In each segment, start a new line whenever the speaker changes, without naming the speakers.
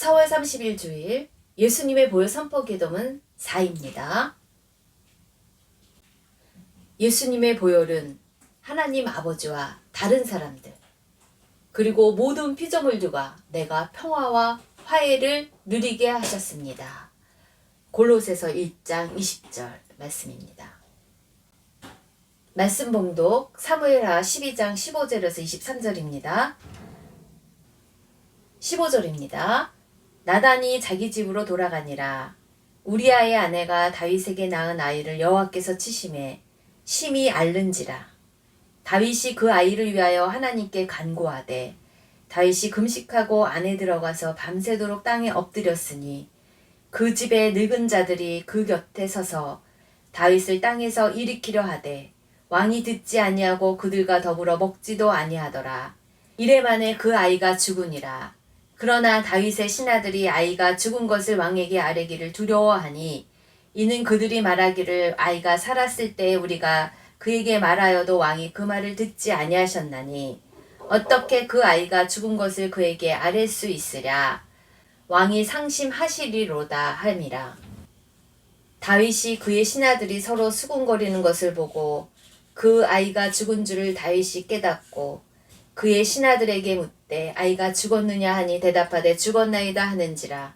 4월 30일 주일 예수님의 보혈 선포 기도문 4입니다. 예수님의 보혈은 하나님 아버지와 다른 사람들 그리고 모든 피조물들과 내가 평화와 화해를 누리게 하셨습니다. 골로새서 1장 20절 말씀입니다. 말씀 봉독 사무엘하 12장 15절에서 23절입니다. 15절입니다. 나단이 자기 집으로 돌아가니라. 우리아의 아내가 다윗에게 낳은 아이를 여호와께서 치심에 심히 앓는지라. 다윗이 그 아이를 위하여 하나님께 간구하되 다윗이 금식하고 안에 들어가서 밤새도록 땅에 엎드렸으니 그 집의 늙은 자들이 그 곁에 서서 다윗을 땅에서 일으키려 하되 왕이 듣지 아니하고 그들과 더불어 먹지도 아니하더라. 이래 만에 그 아이가 죽으니라. 그러나 다윗의 신하들이 아이가 죽은 것을 왕에게 아뢰기를 두려워하니 이는 그들이 말하기를 아이가 살았을 때에 우리가 그에게 말하여도 왕이 그 말을 듣지 아니하셨나니 어떻게 그 아이가 죽은 것을 그에게 아뢰 수 있으랴. 왕이 상심하시리로다 함이라. 다윗이 그의 신하들이 서로 수군거리는 것을 보고 그 아이가 죽은 줄을 다윗이 깨닫고 그의 신하들에게 묻되 아이가 죽었느냐 하니 대답하되 죽었나이다 하는지라.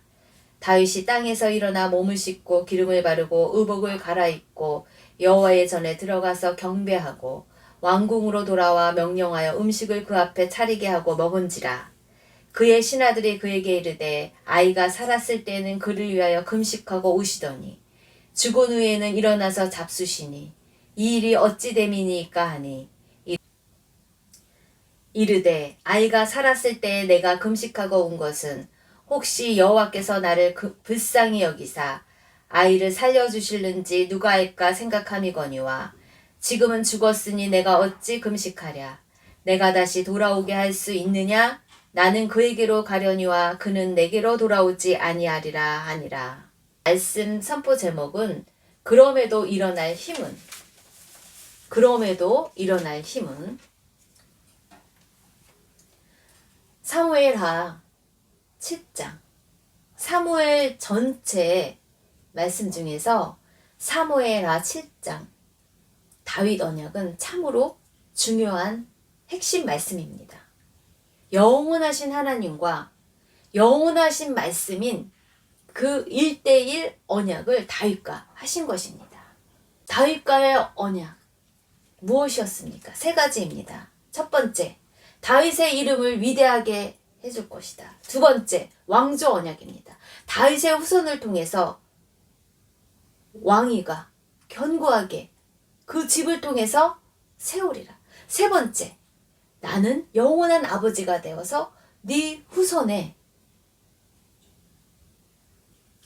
다윗이 땅에서 일어나 몸을 씻고 기름을 바르고 의복을 갈아입고 여호와의 전에 들어가서 경배하고 왕궁으로 돌아와 명령하여 음식을 그 앞에 차리게 하고 먹은지라. 그의 신하들이 그에게 이르되 아이가 살았을 때에는 그를 위하여 금식하고 우시더니 죽은 후에는 일어나서 잡수시니 이 일이 어찌 됨이니까 하니 이르되 아이가 살았을 때에 내가 금식하고 온 것은 혹시 여호와께서 나를 불쌍히 여기사 아이를 살려주실는지 누가 알까 생각함이거니와 지금은 죽었으니 내가 어찌 금식하랴. 내가 다시 돌아오게 할 수 있느냐. 나는 그에게로 가려니와 그는 내게로 돌아오지 아니하리라 하니라. 말씀 선포 제목은 그럼에도 일어날 힘은 사무엘하 7장 사무엘 전체 말씀 중에서 사무엘하 7장 다윗 언약은 참으로 중요한 핵심 말씀입니다. 영원하신 하나님과 영원하신 말씀인 그 1:1 언약을 다윗과 하신 것입니다. 다윗과의 언약 무엇이었습니까? 세 가지입니다. 첫 번째, 다윗의 이름을 위대하게 해줄 것이다. 두 번째, 왕조 언약입니다. 다윗의 후손을 통해서 왕위가 견고하게 그 집을 통해서 세우리라. 세 번째, 나는 영원한 아버지가 되어서 네 후손의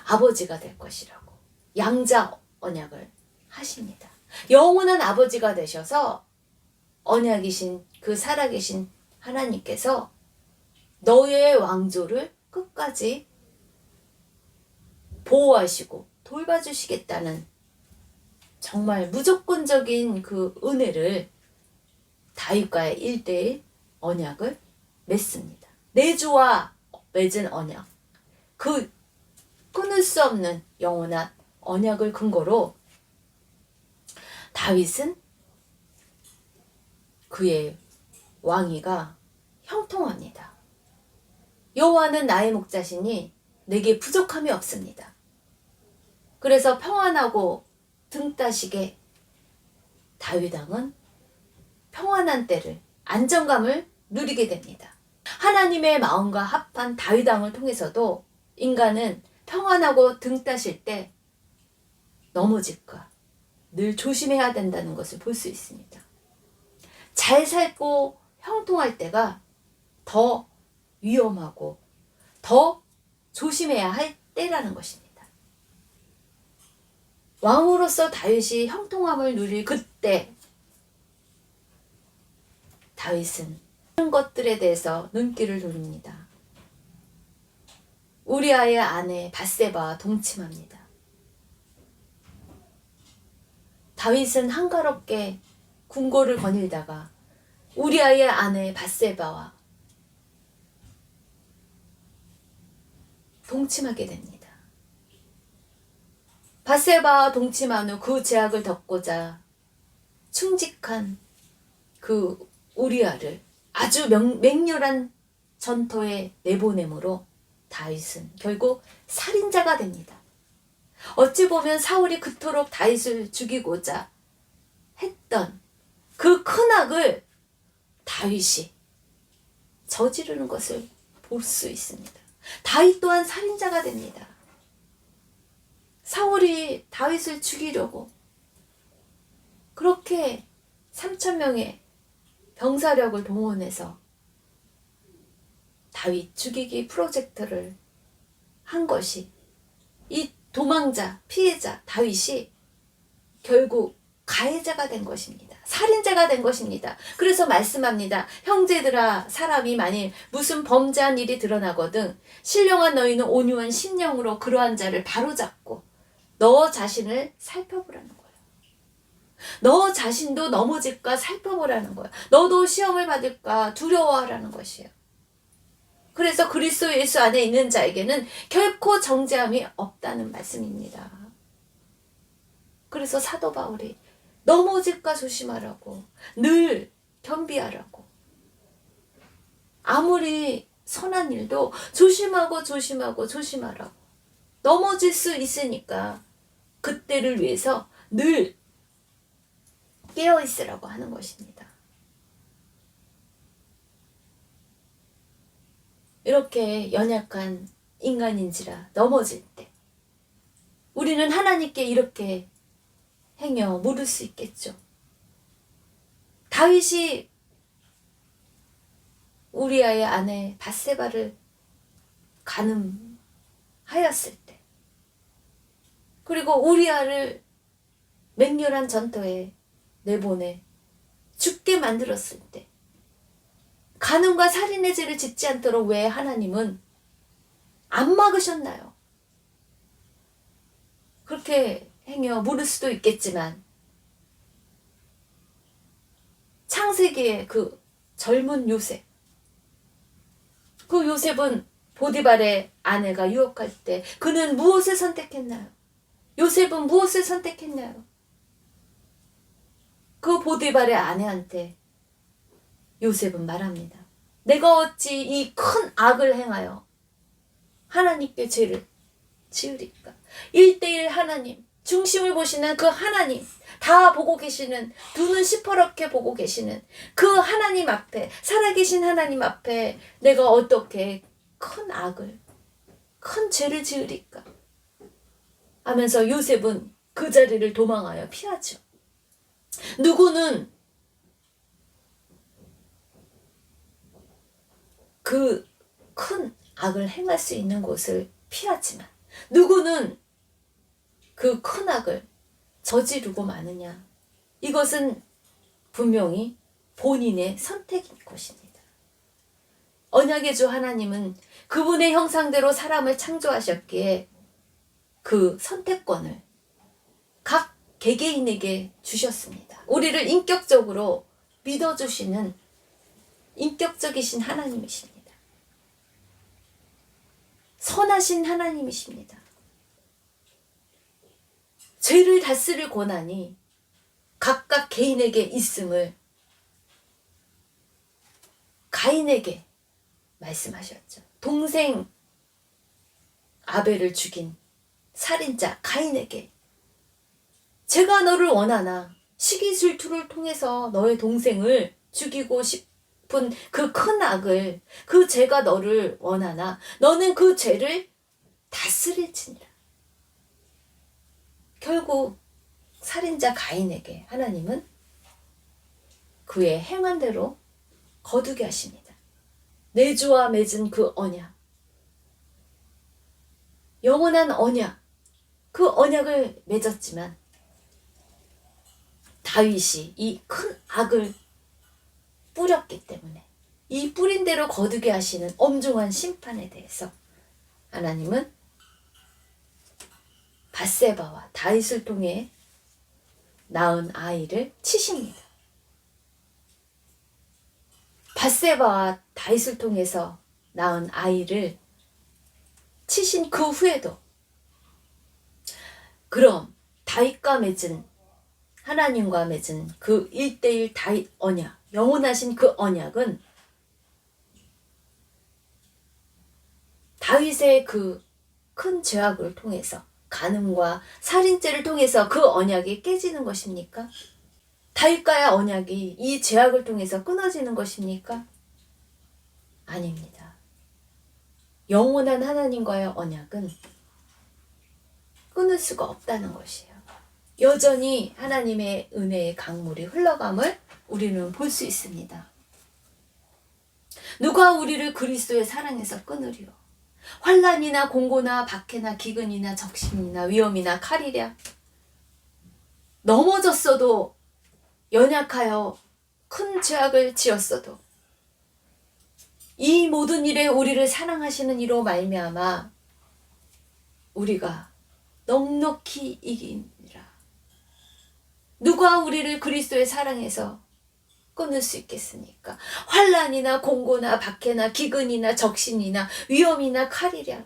아버지가 될 것이라고 양자 언약을 하십니다. 영원한 아버지가 되셔서 언약이신 그 살아계신 하나님께서 너의 왕조를 끝까지 보호하시고 돌봐주시겠다는 정말 무조건적인 그 은혜를 다윗과의 1:1 언약을 맺습니다. 내주와 맺은 언약, 그 끊을 수 없는 영원한 언약을 근거로 다윗은 그의 왕위가 형통합니다. 여호와는 나의 목자시니 내게 부족함이 없습니다. 그래서 평안하고 등 따시게 다윗 왕은 평안한 때를 안정감을 누리게 됩니다. 하나님의 마음과 합한 다윗 왕을 통해서도 인간은 평안하고 등 따실 때 넘어질까 늘 조심해야 된다는 것을 볼 수 있습니다. 잘 살고 형통할 때가 더 위험하고 더 조심해야 할 때라는 것입니다. 왕으로서 다윗이 형통함을 누릴 그때 다윗은 다른 것들에 대해서 눈길을 돌립니다. 우리아의 아내 밧세바와 동침합니다. 다윗은 한가롭게 궁궐을 거닐다가 우리아의 아내 밧세바와 동침하게 됩니다. 밧세바와 동침한 후 그 죄악을 덮고자 충직한 그 우리아를 아주 맹렬한 전토에 내보내므로 다윗은 결국 살인자가 됩니다. 어찌 보면 사울이 그토록 다윗을 죽이고자 했던 그 큰 악을 다윗이 저지르는 것을 볼 수 있습니다. 다윗 또한 살인자가 됩니다. 사울이 다윗을 죽이려고 그렇게 3,000명의 병사력을 동원해서 다윗 죽이기 프로젝트를 한 것이 이 도망자, 피해자 다윗이 결국 가해자가 된 것입니다. 살인자가 된 것입니다. 그래서 말씀합니다. 형제들아, 사람이 만일 무슨 범죄한 일이 드러나거든 신령한 너희는 온유한 심령으로 그러한 자를 바로잡고 너 자신을 살펴보라는 거예요. 너 자신도 넘어질까 살펴보라는 거예요. 너도 시험을 받을까 두려워하라는 것이에요. 그래서 그리스도 예수 안에 있는 자에게는 결코 정죄함이 없다는 말씀입니다. 그래서 사도 바울이 넘어질까 조심하라고, 늘 겸비하라고, 아무리 선한 일도 조심하라고, 넘어질 수 있으니까 그때를 위해서 늘 깨어있으라고 하는 것입니다. 이렇게 연약한 인간인지라 넘어질 때 우리는 하나님께 이렇게 행여 물을 수 있겠죠. 다윗이 우리아의 아내 밧세바를 간음하였을 때, 그리고 우리아를 맹렬한 전투에 내보내 죽게 만들었을 때, 간음과 살인의 죄를 짓지 않도록 왜 하나님은 안 막으셨나요? 그렇게 행여 물을 수도 있겠지만 창세기의 그 젊은 요셉, 그 요셉은 보디발의 아내가 유혹할 때 그는 무엇을 선택했나요? 요셉은 무엇을 선택했나요? 그 보디발의 아내한테 요셉은 말합니다. 내가 어찌 이 큰 악을 행하여 하나님께 죄를 지으리까? 1:1 하나님, 중심을 보시는 그 하나님, 다 보고 계시는, 두 눈 시퍼렇게 보고 계시는 그 하나님 앞에, 살아계신 하나님 앞에 내가 어떻게 큰 악을, 큰 죄를 지으리까? 하면서 요셉은 그 자리를 도망하여 피하죠. 누구는 그 큰 악을 행할 수 있는 곳을 피하지만 누구는 그 큰 악을 저지르고 마느냐. 이것은 분명히 본인의 선택인 것입니다. 언약의 주 하나님은 그분의 형상대로 사람을 창조하셨기에 그 선택권을 각 개개인에게 주셨습니다. 우리를 인격적으로 믿어주시는 인격적이신 하나님이십니다. 선하신 하나님이십니다. 죄를 다스릴 권한이 각각 개인에게 있음을 가인에게 말씀하셨죠. 동생 아벨을 죽인 살인자 가인에게 제가 너를 원하나 시기질투를 통해서 너의 동생을 죽이고 싶은 그 큰 악을, 그 죄가 너를 원하나 너는 그 죄를 다스릴지니라. 결국 살인자 가인에게 하나님은 그의 행한 대로 거두게 하십니다. 내주와 맺은 그 언약, 영원한 언약, 그 언약을 맺었지만 다윗이 이 큰 악을 뿌렸기 때문에 이 뿌린 대로 거두게 하시는 엄중한 심판에 대해서 하나님은 밧세바와 다윗을 통해 낳은 아이를 치십니다. 밧세바와 다윗을 통해서 낳은 아이를 치신 그 후에도. 그럼 다윗과 맺은, 하나님과 맺은 그 1:1 다윗 언약, 영원하신 그 언약은 다윗의 그 큰 죄악을 통해서, 간음과 살인죄를 통해서 그 언약이 깨지는 것입니까? 다윗과의 언약이 이 죄악을 통해서 끊어지는 것입니까? 아닙니다. 영원한 하나님과의 언약은 끊을 수가 없다는 것이에요. 여전히 하나님의 은혜의 강물이 흘러감을 우리는 볼 수 있습니다. 누가 우리를 그리스도의 사랑에서 끊으리요? 환난이나 공고나 박해나 기근이나 적신이나 위험이나 칼이랴. 넘어졌어도, 연약하여 큰 죄악을 지었어도 이 모든 일에 우리를 사랑하시는 이로 말미암아 우리가 넉넉히 이기니라. 누가 우리를 그리스도의 사랑에서 끊을 수 있겠습니까? 환난이나 공고나 박해나 기근이나 적신이나 위험이나 칼이랴.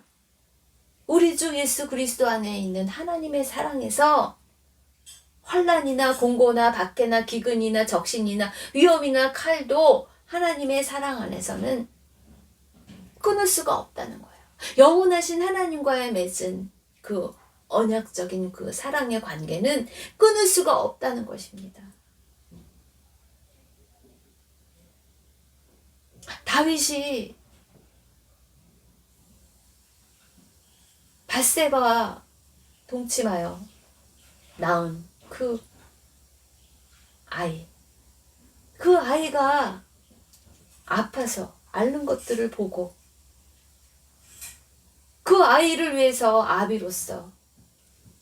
우리 주 예수 그리스도 안에 있는 하나님의 사랑에서 환난이나 공고나 박해나 기근이나 적신이나 위험이나 칼도 하나님의 사랑 안에서는 끊을 수가 없다는 거예요. 영원하신 하나님과의 맺은 그 언약적인 그 사랑의 관계는 끊을 수가 없다는 것입니다. 다윗이 밧세바와 동침하여 낳은 그 아이, 그 아이가 아파서 앓는 것들을 보고 그 아이를 위해서 아비로서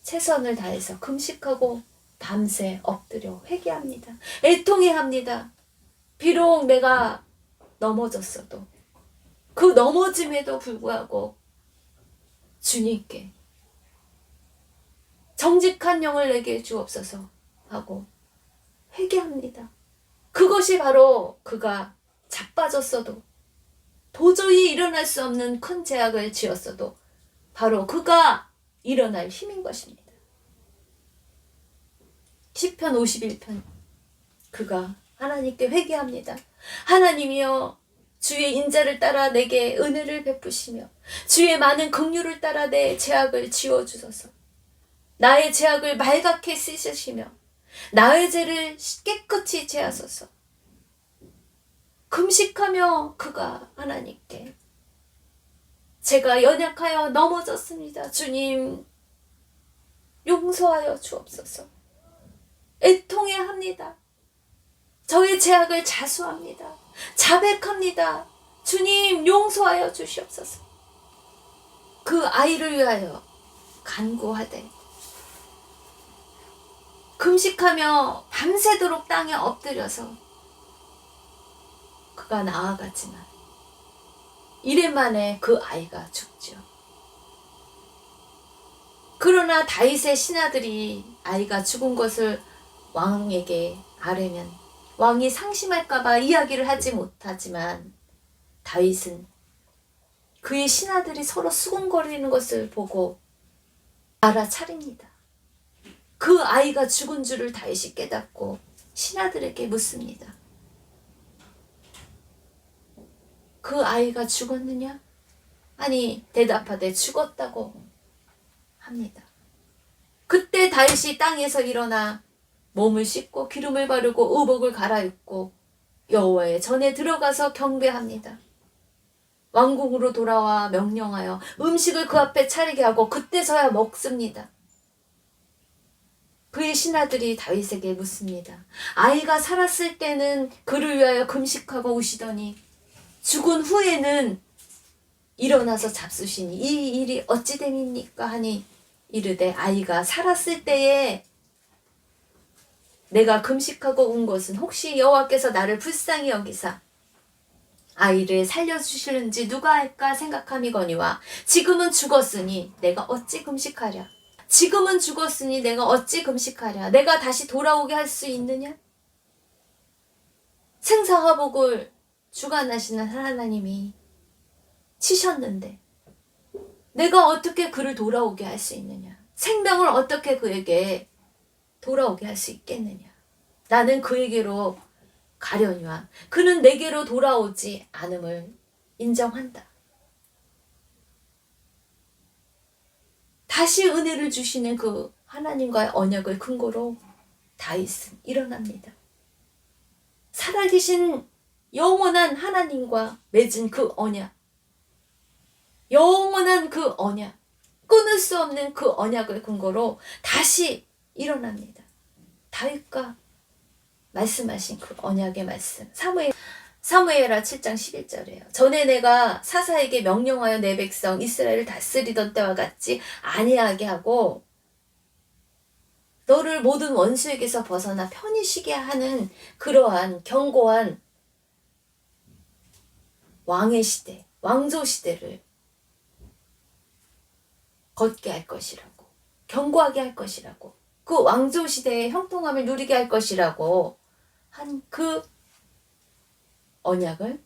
최선을 다해서 금식하고 밤새 엎드려 회개합니다. 애통해합니다. 비록 내가 넘어졌어도 그 넘어짐에도 불구하고 주님께 정직한 영을 내게 주옵소서 하고 회개합니다. 그것이 바로 그가 자빠졌어도, 도저히 일어날 수 없는 큰 죄악을 지었어도 바로 그가 일어날 힘인 것입니다. 시편 51편, 그가 하나님께 회개합니다. 하나님이여, 주의 인자를 따라 내게 은혜를 베푸시며 주의 많은 긍휼을 따라 내 죄악을 지워주소서. 나의 죄악을 말갛게 씻으시며 나의 죄를 깨끗이 제하소서. 금식하며 그가 하나님께, 제가 연약하여 넘어졌습니다. 주님 용서하여 주옵소서. 애통해합니다. 저의 죄악을 자수합니다. 자백합니다. 주님 용서하여 주시옵소서. 그 아이를 위하여 간구하되 금식하며 밤새도록 땅에 엎드려서 그가 나아갔지만 이래 만에 그 아이가 죽죠. 그러나 다윗의 신하들이 아이가 죽은 것을 왕에게 아뢰면 왕이 상심할까봐 이야기를 하지 못하지만 다윗은 그의 신하들이 서로 수군거리는 것을 보고 알아차립니다. 그 아이가 죽은 줄을 다윗이 깨닫고 신하들에게 묻습니다. 그 아이가 죽었느냐? 아니, 대답하되 죽었다고 합니다. 그때 다윗이 땅에서 일어나 몸을 씻고 기름을 바르고 의복을 갈아입고 여호와의 전에 들어가서 경배합니다. 왕궁으로 돌아와 명령하여 음식을 그 앞에 차리게 하고 그때서야 먹습니다. 그의 신하들이 다윗에게 묻습니다. 아이가 살았을 때는 그를 위하여 금식하고 우시더니 죽은 후에는 일어나서 잡수시니 이 일이 어찌 됨입니까? 하니 이르되 아이가 살았을 때에 내가 금식하고 온 것은 혹시 여호와께서 나를 불쌍히 여기사 아이를 살려주시는지 누가 알까 생각함이거니와 지금은 죽었으니 내가 어찌 금식하랴? 지금은 죽었으니 내가 어찌 금식하랴? 내가 다시 돌아오게 할 수 있느냐? 생사화복을 주관하시는 하나님이 치셨는데 내가 어떻게 그를 돌아오게 할 수 있느냐? 생명을 어떻게 그에게 돌아오게 할 수 있겠느냐? 나는 그에게로 가려니와 그는 내게로 돌아오지 않음을 인정한다. 다시 은혜를 주시는 그 하나님과의 언약을 근거로 다윗은 일어납니다. 살아계신 영원한 하나님과 맺은 그 언약, 영원한 그 언약, 끊을 수 없는 그 언약을 근거로 다시 일어납니다. 다윗과 말씀하신 그 언약의 말씀. 사무엘하 7장 11절이에요. 전에 내가 사사에게 명령하여 내 백성 이스라엘을 다스리던 때와 같이 아니하게 하고 너를 모든 원수에게서 벗어나 편히 쉬게 하는 그러한 견고한 왕의 시대, 왕조 시대를 걷게 할 것이라고, 견고하게 할 것이라고, 그 왕조 시대의 형통함을 누리게 할 것이라고 한 그 언약을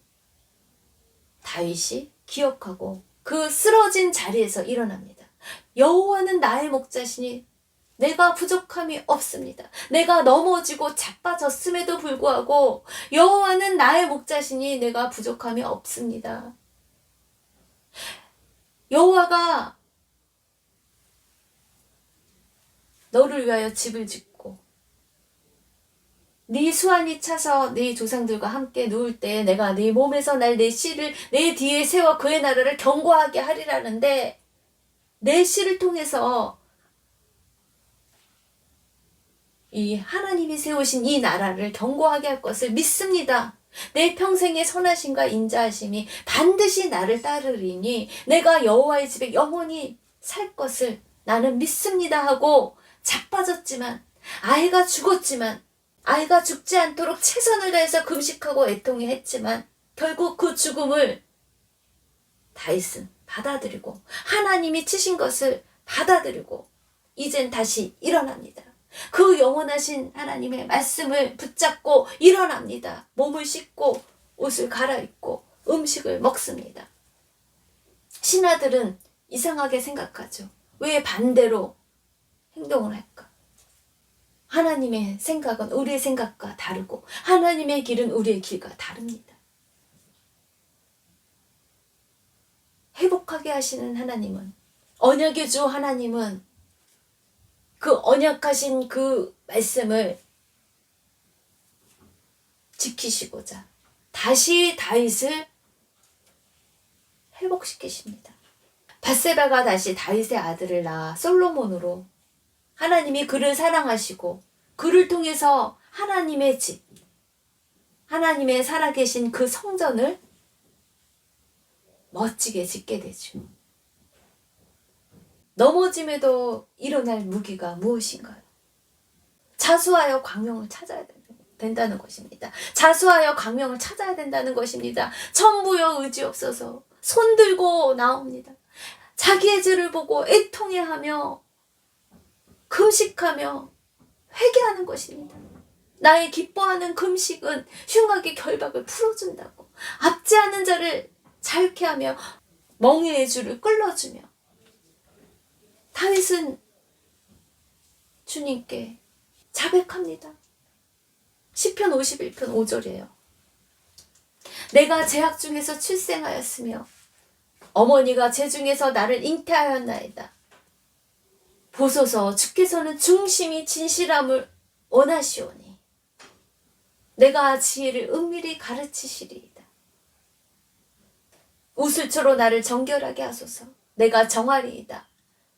다윗이 기억하고 그 쓰러진 자리에서 일어납니다. 여호와는 나의 목자시니 내가 부족함이 없습니다. 내가 넘어지고 자빠졌음에도 불구하고 여호와는 나의 목자시니 내가 부족함이 없습니다. 여호와가 너를 위하여 집을 짓고 네 수완이 차서 네 조상들과 함께 누울 때 내가 네 몸에서 날 내 씨를 내 뒤에 세워 그의 나라를 견고하게 하리라는데 내 씨를 통해서 이 하나님이 세우신 이 나라를 견고하게 할 것을 믿습니다. 내 평생의 선하심과 인자하심이 반드시 나를 따르리니 내가 여호와의 집에 영원히 살 것을 나는 믿습니다 하고 자빠졌지만 아이가 죽었지만 아이가 죽지 않도록 최선을 다해서 금식하고 애통해 했지만 결국 그 죽음을 다윗은 받아들이고 하나님이 치신 것을 받아들이고 이젠 다시 일어납니다. 그 영원하신 하나님의 말씀을 붙잡고 일어납니다. 몸을 씻고 옷을 갈아입고 음식을 먹습니다. 신하들은 이상하게 생각하죠. 왜 반대로 행동을 할까? 하나님의 생각은 우리의 생각과 다르고 하나님의 길은 우리의 길과 다릅니다. 회복하게 하시는 하나님은, 언약의 주 하나님은 그 언약하신 그 말씀을 지키시고자 다시 다윗을 회복시키십니다. 밧세바가 다시 다윗의 아들을 낳아 솔로몬으로 하나님이 그를 사랑하시고 그를 통해서 하나님의 집, 하나님의 살아계신 그 성전을 멋지게 짓게 되죠. 넘어짐에도 일어날 무기가 무엇인가요? 자수하여 광명을 찾아야 된다는 것입니다. 자수하여 광명을 찾아야 된다는 것입니다. 천부여 의지 없어서 손 들고 나옵니다. 자기의 죄를 보고 애통해하며 금식하며 회개하는 것입니다. 나의 기뻐하는 금식은 흉악의 결박을 풀어준다고, 앞지 않은 자를 자유케 하며 멍에의 줄을 끌어주며, 다윗은 주님께 자백합니다. 시편 51편 5절이에요. 내가 제약 중에서 출생하였으며 어머니가 제 중에서 나를 잉태하였나이다. 보소서, 주께서는 중심이 진실함을 원하시오니 내가 지혜를 은밀히 가르치시리이다. 우슬초로 나를 정결하게 하소서. 내가 정하리이다.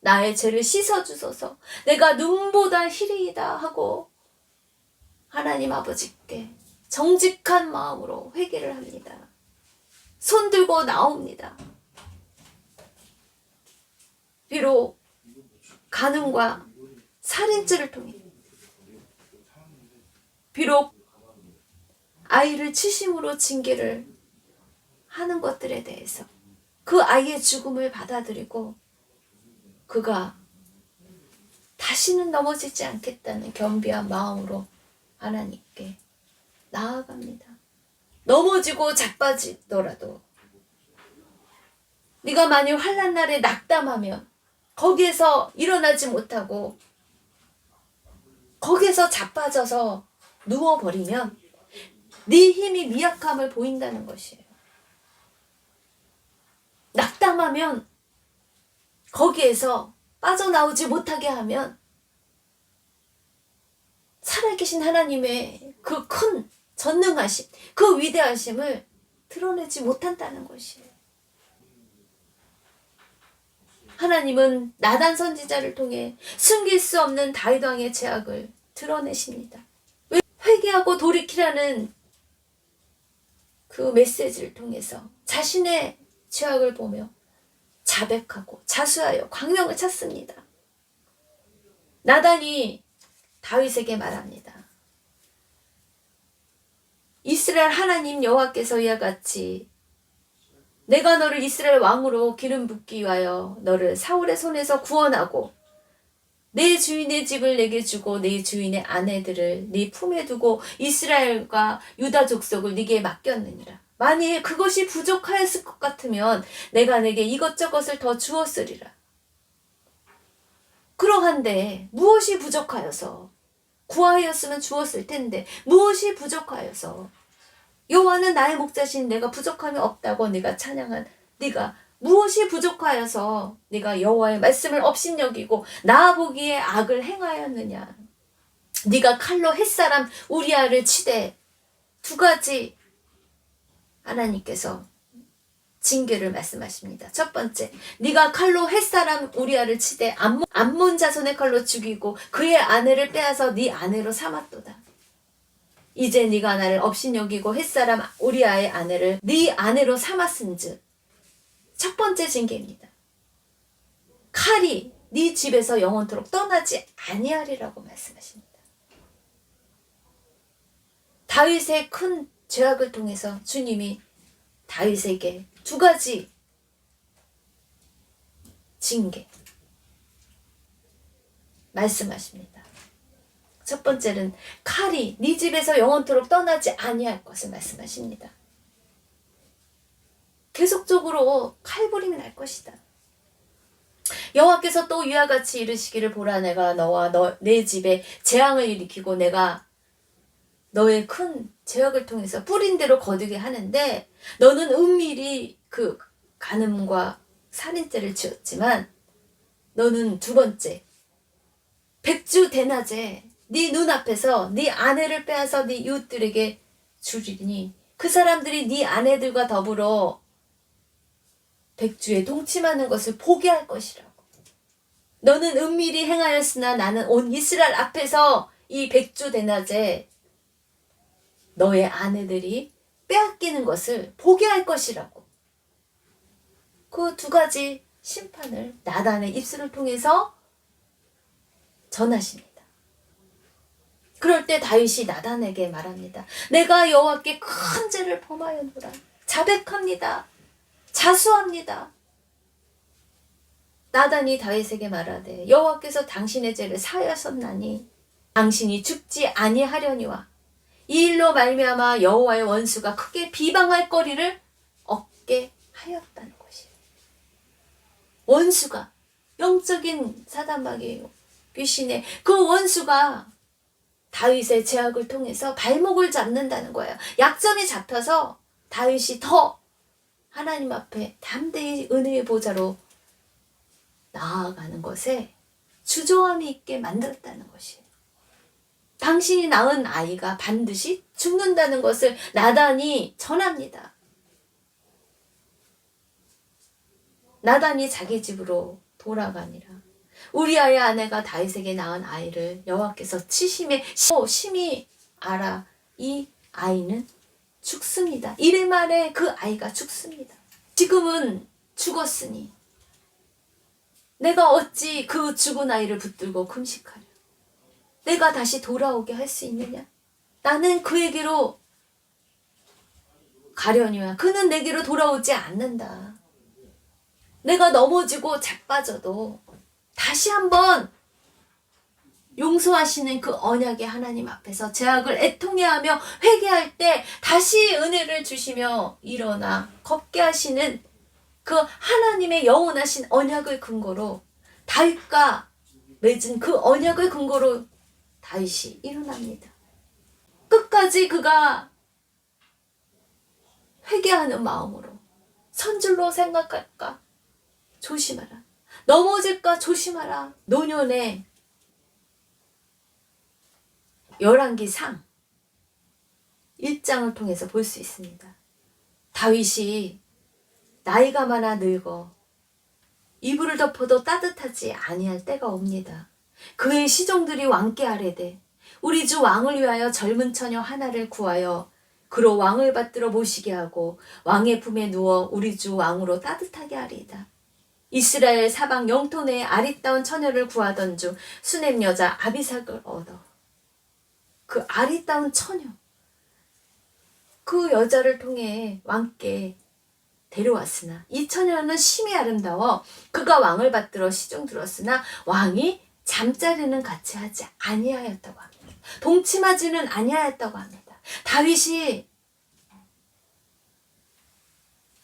나의 죄를 씻어주소서. 내가 눈보다 희리이다 하고 하나님 아버지께 정직한 마음으로 회개를 합니다. 손 들고 나옵니다. 비록 간음과 살인죄를 통해, 비록 아이를 치심으로 징계를 하는 것들에 대해서 그 아이의 죽음을 받아들이고 그가 다시는 넘어지지 않겠다는 겸비한 마음으로 하나님께 나아갑니다. 넘어지고 자빠지더라도 네가 만일 환난 날에 낙담하면 거기에서 일어나지 못하고 거기에서 자빠져서 누워버리면 네 힘이 미약함을 보인다는 것이에요. 낙담하면 거기에서 빠져나오지 못하게 하면 살아계신 하나님의 그 큰 전능하심, 그 위대하심을 드러내지 못한다는 것이에요. 하나님은 나단 선지자를 통해 숨길 수 없는 다윗 왕의 죄악을 드러내십니다. 회개하고 돌이키라는 그 메시지를 통해서 자신의 죄악을 보며 자백하고 자수하여 광명을 찾습니다. 나단이 다윗에게 말합니다. 이스라엘 하나님 여호와께서 이와 같이 내가 너를 이스라엘 왕으로 기름 붓기 위하여 너를 사울의 손에서 구원하고 내 주인의 집을 내게 주고 내 주인의 아내들을 네 품에 두고 이스라엘과 유다 족속을 네게 맡겼느니라. 만일 그것이 부족하였을 것 같으면 내가 내게 이것저것을 더 주었으리라. 그러한데 무엇이 부족하여서 구하였으면 주었을 텐데 무엇이 부족하여서 여호와는 나의 목자신 내가 부족함이 없다고 네가 찬양한 네가 무엇이 부족하여서 네가 여호와의 말씀을 업신여기고 나 보기에 악을 행하였느냐. 네가 칼로 햇사람 우리아를 치되 두 가지 하나님께서 징계를 말씀하십니다. 첫 번째, 네가 칼로 햇사람 우리아를 치되 암몬 자손의 칼로 죽이고 그의 아내를 빼앗아 네 아내로 삼았도다. 이제 네가 나를 업신여기고 햇사람 우리아의 아내를 네 아내로 삼았은즉 첫 번째 징계입니다. 칼이 네 집에서 영원토록 떠나지 아니하리라고 말씀하십니다. 다윗의 큰 죄악을 통해서 주님이 다윗에게 두 가지 징계 말씀하십니다. 첫 번째는 칼이 네 집에서 영원토록 떠나지 아니할 것을 말씀하십니다. 계속적으로 칼부림이 날 것이다. 여호와께서 또 이와 같이 이르시기를 보라 내가 너와 내 집에 재앙을 일으키고 내가 너의 큰 죄악을 통해서 뿌린 대로 거두게 하는데 너는 은밀히 그 간음과 살인죄를 지었지만 너는 두 번째 백주 대낮에 네 눈앞에서 네 아내를 빼앗아 네 이웃들에게 주리니 그 사람들이 네 아내들과 더불어 백주에 동침하는 것을 보게 할 것이라고. 너는 은밀히 행하였으나 나는 온 이스라엘 앞에서 이 백주 대낮에 너의 아내들이 빼앗기는 것을 보게 할 것이라고. 그 두 가지 심판을 나단의 입술을 통해서 전하십니다. 그럴 때 다윗이 나단에게 말합니다. 내가 여호와께 큰 죄를 범하였노라. 자백합니다. 자수합니다. 나단이 다윗에게 말하되 여호와께서 당신의 죄를 사하셨나니 당신이 죽지 아니하려니와 이 일로 말미암아 여호와의 원수가 크게 비방할 거리를 얻게 하였다는 것이에요. 원수가 영적인 사단마귀 귀신의 그 원수가 다윗의 죄악을 통해서 발목을 잡는다는 거예요. 약점이 잡혀서 다윗이 더 하나님 앞에 담대히 은혜의 보좌로 나아가는 것에 주저함이 있게 만들었다는 것이에요. 당신이 낳은 아이가 반드시 죽는다는 것을 나단이 전합니다. 나단이 자기 집으로 돌아가니라. 우리아의 아내가 다윗에게 낳은 아이를 여호와께서 치심에 심히 알아 이 아이는 죽습니다. 이래 말에 그 아이가 죽습니다. 지금은 죽었으니 내가 어찌 그 죽은 아이를 붙들고 금식하려. 내가 다시 돌아오게 할 수 있느냐? 나는 그에게로 가려니와 그는 내게로 돌아오지 않는다. 내가 넘어지고 자빠져도 다시 한번 용서하시는 그 언약의 하나님 앞에서 죄악을 애통해하며 회개할 때 다시 은혜를 주시며 일어나 걷게 하시는 그 하나님의 영원하신 언약을 근거로 다윗과 맺은 그 언약을 근거로 다윗이 일어납니다. 끝까지 그가 회개하는 마음으로 선줄로 생각할까? 조심하라. 넘어질까? 조심하라. 노년의 열왕기상 1장을 통해서 볼 수 있습니다. 다윗이 나이가 많아 늙어 이불을 덮어도 따뜻하지 아니할 때가 옵니다. 그의 시종들이 왕께 아뢰되 우리 주 왕을 위하여 젊은 처녀 하나를 구하여 그로 왕을 받들어 모시게 하고 왕의 품에 누워 우리 주 왕으로 따뜻하게 하리이다. 이스라엘 사방 영토 내에 아리따운 처녀를 구하던 중 수넴 여자 아비삭을 얻어 그 아리따운 처녀 그 여자를 통해 왕께 데려왔으나 이 처녀는 심히 아름다워 그가 왕을 받들어 시중 들었으나 왕이 잠자리는 같이 하지 아니하였다고 합니다. 동침하지는 아니하였다고 합니다. 다윗이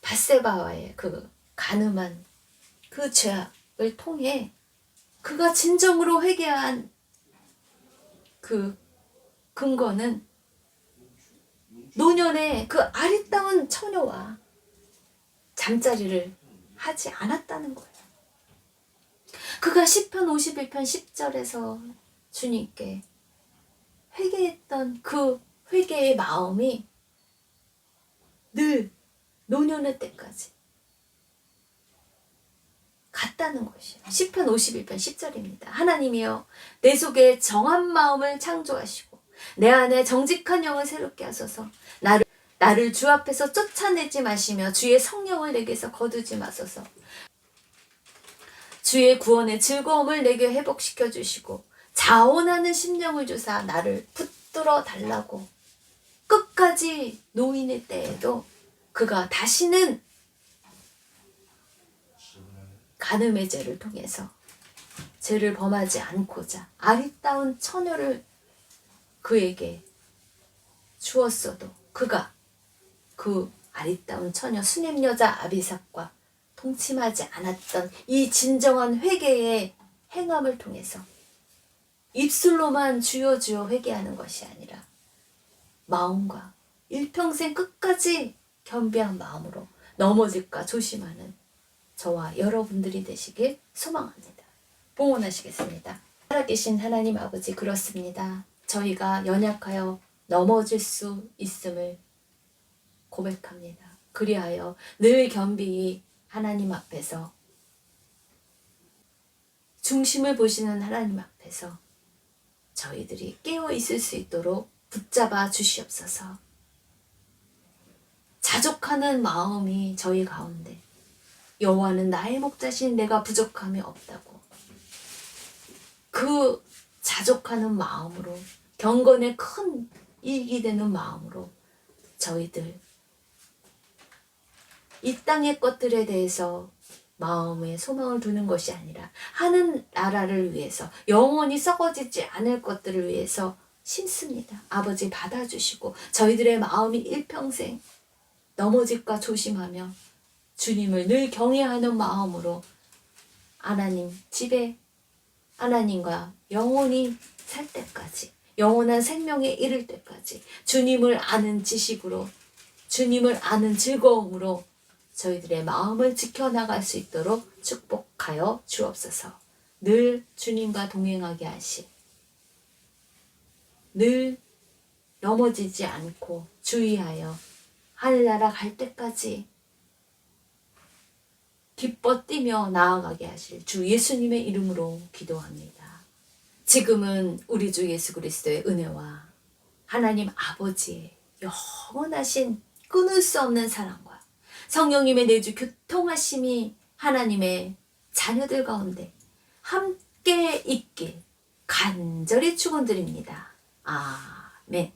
밧세바와의 그 간음한 그 죄악을 통해 그가 진정으로 회개한 그 근거는 노년의 그 아리따운 처녀와 잠자리를 하지 않았다는 거예요. 그가 시편 51편 10절에서 주님께 회개했던 그 회개의 마음이 늘 노년의 때까지 같다는 것이에요. 시편 51편 10절입니다. 하나님이여 내 속에 정한 마음을 창조하시고 내 안에 정직한 영을 새롭게 하소서. 나를 주 앞에서 쫓아내지 마시며 주의 성령을 내게서 거두지 마소서. 주의 구원의 즐거움을 내게 회복시켜 주시고 자원하는 심령을 주사 나를 붙들어 달라고. 끝까지 노인의 때에도 그가 다시는 간음의 죄를 통해서 죄를 범하지 않고자 아리따운 처녀를 그에게 주었어도 그가 그 아리따운 처녀 수넴 여자 아비삭과 동침하지 않았던 이 진정한 회개의 행함을 통해서 입술로만 주여 주여 회개하는 것이 아니라 마음과 일평생 끝까지 겸비한 마음으로 넘어질까 조심하는 저와 여러분들이 되시길 소망합니다. 봉헌하시겠습니다. 살아계신 하나님 아버지, 그렇습니다. 저희가 연약하여 넘어질 수 있음을 고백합니다. 그리하여 늘 겸비히 하나님 앞에서 중심을 보시는 하나님 앞에서 저희들이 깨어 있을 수 있도록 붙잡아 주시옵소서. 자족하는 마음이 저희 가운데, 여호와는 나의 목자신 내가 부족함이 없다고, 그 자족하는 마음으로, 경건에 큰 이익이 되는 마음으로 저희들 이 땅의 것들에 대해서 마음에 소망을 두는 것이 아니라 하는 나라를 위해서, 영원히 썩어지지 않을 것들을 위해서 심습니다. 아버지, 받아주시고 저희들의 마음이 일평생 넘어질까 조심하며 주님을 늘 경외하는 마음으로 하나님 집에 하나님과 영원히 살 때까지, 영원한 생명에 이를 때까지 주님을 아는 지식으로, 주님을 아는 즐거움으로 저희들의 마음을 지켜나갈 수 있도록 축복하여 주옵소서. 늘 주님과 동행하게 하시, 늘 넘어지지 않고 주의하여 하늘나라 갈 때까지 기뻐 뛰며 나아가게 하실 주 예수님의 이름으로 기도합니다. 지금은 우리 주 예수 그리스도의 은혜와 하나님 아버지의 영원하신 끊을 수 없는 사랑과 성령님의 내주 교통하심이 하나님의 자녀들 가운데 함께 있길 간절히 축원드립니다. 아멘.